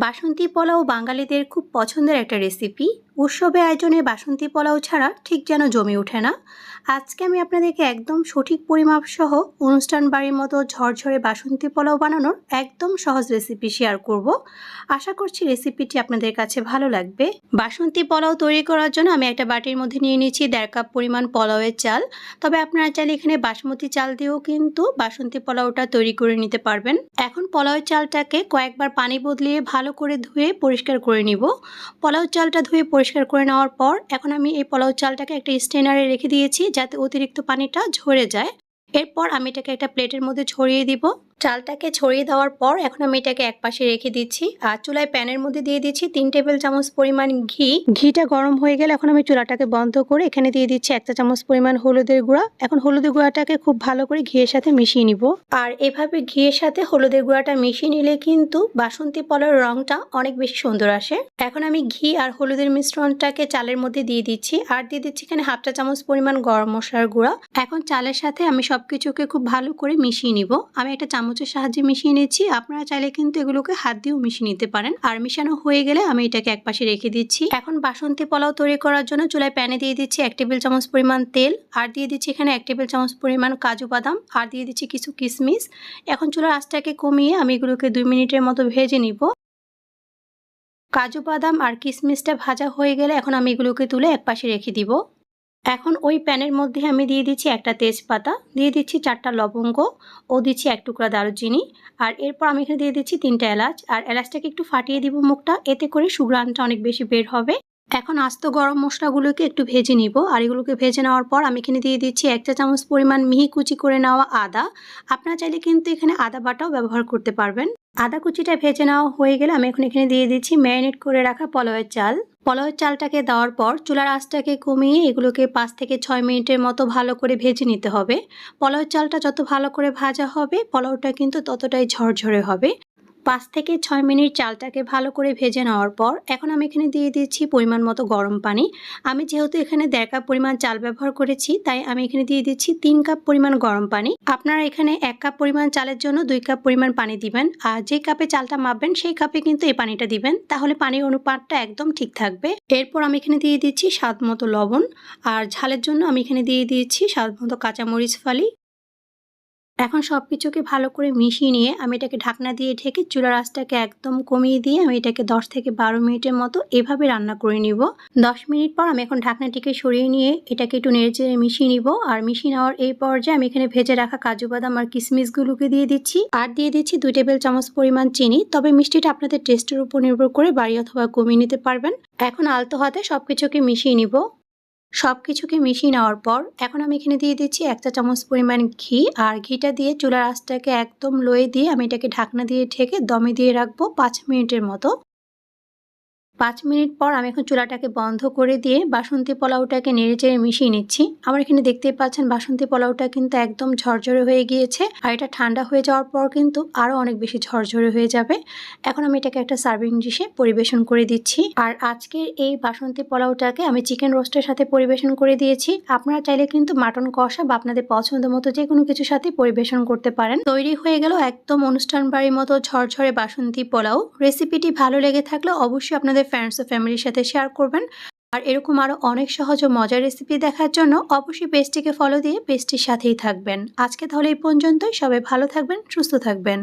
বাসন্তী পোলাও বাঙালিদের খুব পছন্দের একটা রেসিপি। উৎসবে আয়োজনে বাসন্তী পোলাও ছাড়া ঠিক যেন জমে ওঠে না। আজকে আমি আপনাদেরকে একদম সঠিক পরিমাপ সহ অনুষ্ঠান বাড়ির মতো ঝরঝরে বাসন্তী পোলাও বানানোর একদম সহজ রেসিপি শেয়ার করব। আশা করছি রেসিপিটি আপনাদের কাছে ভালো লাগবে। বাসন্তী পোলাও তৈরি করার জন্য আমি একটা বাটির মধ্যে নিয়ে নিয়েছি 1.5 কাপ পরিমাণ পোলাওয়ের চাল। তবে আপনারা চাইলে এখানে বাসমতি চাল দিয়েও কিন্তু বাসন্তী পোলাওটা তৈরি করে নিতে পারবেন। এখন পোলাওয়ের চালটাকে কয়েকবার পানি বদলিয়ে ভালো করে ধুয়ে পরিষ্কার করে নিব। পোলাও চালটা ধুয়ে পরিষ্কার করে নেওয়ার পর এখন আমি এই পোলাও চালটাকে একটা স্ট্রেনারে রেখে দিয়েছি যাতে অতিরিক্ত পানিটা ঝরে যায়। এরপর আমি এটাকে একটা প্লেটের মধ্যে ছড়িয়ে দিব। চালটাকে ছড়িয়ে দেওয়ার পর এখন আমি এটাকে একপাশে রেখে দিচ্ছি আর চুলায় প্যানের মধ্যে দিয়ে দিচ্ছি 3 টেবিল চামচ পরিমাণ ঘি। ঘিটা গরম হয়ে গেলে এখন আমি চুলাটাকে বন্ধ করে এখানে দিয়ে দিচ্ছি 1 চা চামচ পরিমাণ হলুদের গুঁড়া। এখন হলুদের গুঁড়াটাকে খুব ভালো করে ঘিয়ের সাথে মিশিয়ে নিব। আর এভাবে ঘিয়ের সাথে হলুদের গুঁড়াটা মিশিয়ে নিলে কিন্তু বাসন্তী পোলাওর রংটা অনেক বেশি সুন্দর আসে। এখন আমি ঘি আর হলুদের মিশ্রণটাকে চালের মধ্যে দিয়ে দিচ্ছি আর দিয়ে দিচ্ছি এখানে 1/2 চা চামচ পরিমাণ গরম মশলার গুঁড়া। এখন চালের সাথে আমি সবকিছুকে খুব ভালো করে মিশিয়ে নিব। আমি একটা চামচের সাহায্যে মিশিয়ে নিচ্ছি, আপনারা চাইলে কিন্তু এগুলোকে হাত দিয়েও মিশিয়ে নিতে পারেন। আর মিশানো হয়ে গেলে আমি এটাকে একপাশে রেখে দিচ্ছি। এখন বাসন্তী পোলাও তৈরি করার জন্য চুলায় প্যানে দিয়ে দিচ্ছি 1 টেবিল চামচ পরিমাণ তেল আর দিয়ে দিচ্ছি এখানে 1 টেবিল চামচ পরিমাণ কাজু বাদাম আর দিয়ে দিচ্ছি কিছু কিশমিশ। এখন চুলার আঁচটাকে কমিয়ে আমি এগুলোকে 2 মিনিটের মতো ভেজে নিব। কাজু বাদাম আর কিশমিশটা ভাজা হয়ে গেলে এখন আমি এগুলোকে তুলে একপাশে রেখে দিব। এখন ওই প্যানের মধ্যে আমি দিয়ে দিচ্ছি একটা তেজপাতা, দিয়ে দিচ্ছি 4টা লবঙ্গ ও দিচ্ছি 1 টুকরা দারুচিনি। আর এরপর আমি এখানে দিয়ে দিচ্ছি 3টা এলাচ আর এলাচটাকে একটু ফাটিয়ে দিব মুখটা, এতে করে সুঘ্রাণটা অনেক বেশি বের হবে। এখন আস্ত গরম মশলাগুলোকে একটু ভেজে নিব আর এগুলোকে ভেজে নেওয়ার পর আমি এখানে দিয়ে দিচ্ছি 1 চা চামচ পরিমাণ মিহি কুচি করে নেওয়া আদা। আপনারা চাইলে কিন্তু এখানে আদা বাটাও ব্যবহার করতে পারবেন। আদা কুচিটা ভেজে নেওয়া হয়ে গেলে আমি এখন এখানে দিয়ে দিচ্ছি ম্যারিনেট করে রাখা পোলাওয়ের চাল। পোলাওয়ের চালটাকে দেওয়ার পর চুলার আঁচটাকে কমিয়ে এগুলোকে 5 থেকে 6 মিনিটের মতো ভালো করে ভেজে নিতে হবে। পোলাওয়ের চালটা যত ভালো করে ভাজা হবে পোলাওটা কিন্তু ততটাই ঝরঝরে হবে। 5 থেকে 6 মিনিট চালটাকে ভালো করে ভেজে নেওয়ার পর এখন আমি এখানে দিয়ে দিচ্ছি পরিমাণ মতো গরম পানি। আমি যেহেতু এখানে 1.5 কাপ পরিমাণ চাল ব্যবহার করেছি তাই আমি এখানে দিয়ে দিচ্ছি 3 কাপ পরিমাণ গরম পানি। আপনারা এখানে 1 কাপ পরিমাণ চালের জন্য 2 কাপ পরিমাণ পানি দিবেন আর যে কাপে চালটা মাপবেন সেই কাপে কিন্তু এই পানিটা দিবেন, তাহলে পানির অনুপাতটা একদম ঠিক থাকবে। এরপর আমি এখানে দিয়ে দিচ্ছি স্বাদ মতো লবণ আর ঝালের জন্য আমি এখানে দিয়ে দিচ্ছি স্বাদ মতো কাঁচামরিচ ফালি। এখন সবকিছুকে ভালো করে মিশিয়ে নিয়ে আমি এটাকে ঢাকনা দিয়ে ঢেকে চুলার আঁচটাকে একদম কমিয়ে দিয়ে আমি এটাকে 10 থেকে 12 মিনিটের মতো এভাবে রান্না করে নিব। 10 মিনিট পর আমি এখন ঢাকনাটিকে সরিয়ে নিয়ে এটাকে একটু নেড়েচেড়ে মিশিয়ে নিব। আর মিশিয়ে নেওয়ার এই পর্যায়ে আমি এখানে ভেজে রাখা কাজু বাদাম আর কিশমিশগুলোকে দিয়ে দিচ্ছি আর দিয়ে দিচ্ছি 2 টেবিল চামচ পরিমাণ চিনি। তবে মিষ্টিটা আপনাদের টেস্টের উপর নির্ভর করে বাড়িয়ে অথবা কমিয়ে নিতে পারবেন। এখন আলতো হাতে সবকিছুকে মিশিয়ে নিব। সবকিছুকে মিশিয়ে নেওয়ার পর এখন আমি এখানে দিয়ে দিচ্ছি 1 চা চামচ পরিমাণ ঘি আর ঘিটা দিয়ে চুলার আঁচটাকে একদম লোয়ে দিয়ে আমি এটাকে ঢাকনা দিয়ে ঢেকে দমে দিয়ে রাখবো 5 মিনিটের মতো। 5 মিনিট পর আমি এখন চুলাটাকে বন্ধ করে দিয়ে বাসন্তী পোলাওটাকে নেড়েচেড়ে মিশিয়ে নিচ্ছি। আমার এখানে দেখতেই পাচ্ছেন বাসন্তী পোলাওটা কিন্তু একদম ঝরঝরে হয়ে গিয়েছে আর এটা ঠান্ডা হয়ে যাওয়ার পর কিন্তু আরো অনেক বেশি ঝরঝরে হয়ে যাবে। এখন আমি এটাকে একটা সার্ভিং ডিশে পরিবেশন করে দিচ্ছি। আর আজকের এই বাসন্তী পোলাওটাকে আমি চিকেন রোস্টের সাথে পরিবেশন করে দিয়েছি। আপনারা চাইলে কিন্তু মাটন কষা বা আপনাদের পছন্দ মতো যে কোনো কিছুর সাথে পরিবেশন করতে পারেন। তৈরি হয়ে গেল একদম অনুষ্ঠান বাড়ির মতো ঝরঝরে বাসন্তী পোলাও। রেসিপিটি ভালো লেগে থাকলে অবশ্যই আপনাদের ফ্রেন্ডস ও ফ্যামিলির সাথে শেয়ার করবেন। আর এরকম আরো অনেক সহজ ও মজার রেসিপি দেখার জন্য অবশ্যই পেজটিকে ফলো দিয়ে পেজটির সাথেই থাকবেন। আজকে তাহলে এই পর্যন্তই। সবাই ভালো থাকবেন, সুস্থ থাকবেন।